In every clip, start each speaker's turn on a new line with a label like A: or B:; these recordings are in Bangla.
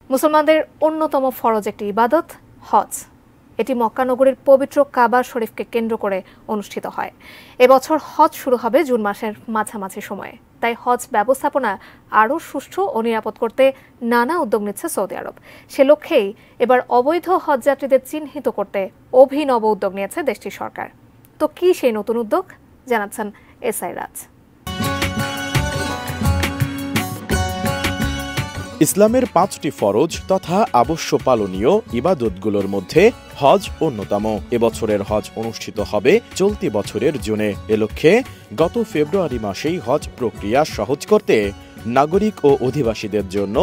A: মুসলমানদের অন্যতম ফরজ একটি ইবাদত হজ। এটি মক্কা নগরীর পবিত্র কাবা শরীফকে কেন্দ্র করে অনুষ্ঠিত হয়। এবছর হজ শুরু হবে জুন মাসের মাঝামাঝি সময়ে। তাই হজ ব্যবস্থাপনা আরও সুষ্ঠু ও নিরাপদ করতে নানা উদ্যোগ নিচ্ছে সৌদি আরব। সে লক্ষ্যেই এবার অবৈধ হজযাত্রীদের চিহ্নিত করতে অভিনব উদ্যোগ নিয়েছে দেশটির সরকার। তো কি সেই নতুন উদ্যোগ, জানাচ্ছেন এসআই রাজ।
B: ইসলামের ৫টি ফরজ তথা আবশ্য পালনীয় ইবাদতগুলোর মধ্যে হজ অন্যতম। এবছরের হজ অনুষ্ঠিত হবে চলতি বছরের জুনে। এ লক্ষ্যে গত ফেব্রুয়ারি মাসেই হজ প্রক্রিয়া সহজ করতে নাগরিক ও অধিবাসীদের জন্য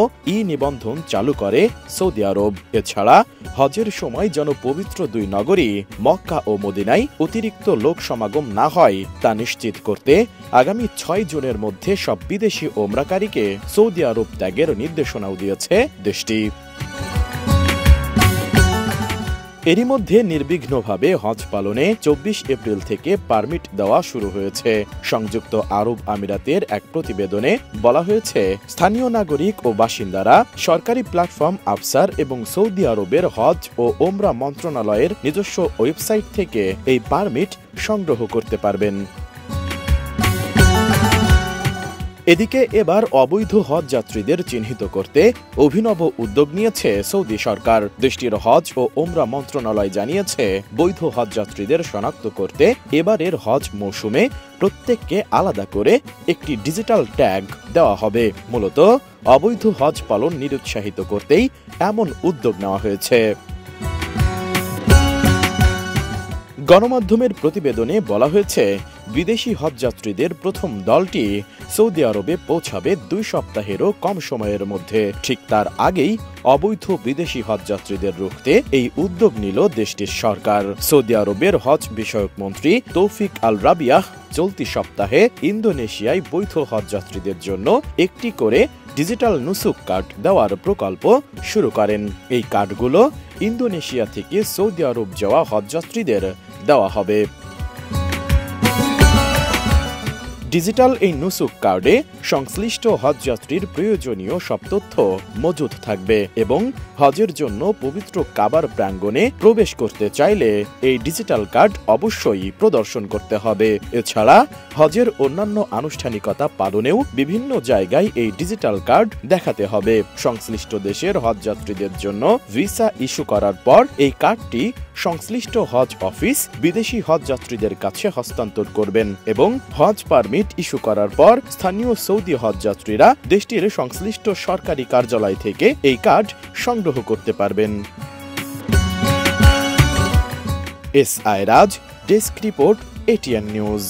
B: নিবন্ধন চালু করে সৌদি আরব। এছাড়া হজের সময় যেন পবিত্র দুই নগরী মক্কা ও মদিনায় অতিরিক্ত লোক সমাগম না হয় তা নিশ্চিত করতে আগামী ৬ জুনের মধ্যে সব বিদেশি ওমরাকারীকে সৌদি আরব ত্যাগের নির্দেশনাও দিয়েছে দেশটি। এরই মধ্যে নির্বিঘ্নভাবে হজ পালনে ২৪ এপ্রিল থেকে পারমিট দেওয়া শুরু হয়েছে। সংযুক্ত আরব আমিরাতের এক প্রতিবেদনে বলা হয়েছে, স্থানীয় নাগরিক ও বাসিন্দারা সরকারি প্ল্যাটফর্ম আফসার এবং সৌদি আরবের হজ ও ওমরা মন্ত্রণালয়ের নিজস্ব ওয়েবসাইট থেকে এই পারমিট সংগ্রহ করতে পারবেন। এদিকে এবার অবৈধ হজ যাত্রীদের চিহ্নিত করতে অভিনব উদ্যোগ নিয়েছে সৌদি সরকার। দেশটির হজ ও ওমরা মন্ত্রণালয় জানিয়েছে, বৈধ হজ যাত্রীদের শনাক্ত করতে এবারের হজ মৌসুমে প্রত্যেককে আলাদা করে একটি ডিজিটাল ট্যাগ দেওয়া হবে। মূলত অবৈধ হজ পালন নিরুৎসাহিত করতেই এমন উদ্যোগ নেওয়া হয়েছে। গণমাধ্যমের প্রতিবেদনে বলা হয়েছে, বিদেশি হজযাত্রীদের প্রথম দলটি সৌদি আরবে পৌঁছাবে ২ সপ্তাহেরও কম সময়ের মধ্যে। ঠিক তার আগেই অবৈধ বিদেশি হজযাত্রীদের রুখতে এই উদ্যোগ নিল দেশটির সরকার। সৌদি আরবের হজ বিষয়ক মন্ত্রী তৌফিক আল রাবিয়াহ চলতি সপ্তাহে ইন্দোনেশিয়ায় বৈধ হজযাত্রীদের জন্য একটি করে ডিজিটাল নুসুক কার্ড দেওয়ার প্রকল্প শুরু করেন। এই কার্ডগুলো ইন্দোনেশিয়া থেকে সৌদি আরব যাওয়া হজযাত্রীদের দেওয়া হবে। ডিজিটাল এই নুসুক কার্ডে সংশ্লিষ্ট হজযাত্রীর প্রয়োজনীয় সব তথ্য মজুদ থাকবে এবং হজের জন্য পবিত্র কাবার প্রাঙ্গণে প্রবেশ করতে চাইলে এই ডিজিটাল কার্ড অবশ্যই প্রদর্শন করতে হবে। এছাড়া হজের অন্যান্য আনুষ্ঠানিকতা পালনেও বিভিন্ন জায়গায় এই ডিজিটাল কার্ড দেখাতে হবে। সংশ্লিষ্ট দেশের হজযাত্রীদের জন্য ভিসা ইস্যু করার পর এই কার্ডটি সংশ্লিষ্ট হজ অফিস বিদেশি হজযাত্রীদের কাছে হস্তান্তর করবেন এবং হজ পারমিট ইস্যু করার পর স্থানীয় সৌদি হজযাত্রীরা দেশটির সংশ্লিষ্ট সরকারি কার্যালয় থেকে এই কার্ড সংগ্রহ করতে পারবেন। এসআই রাজ, ডেস্ক রিপোর্ট, এটিএন নিউজ।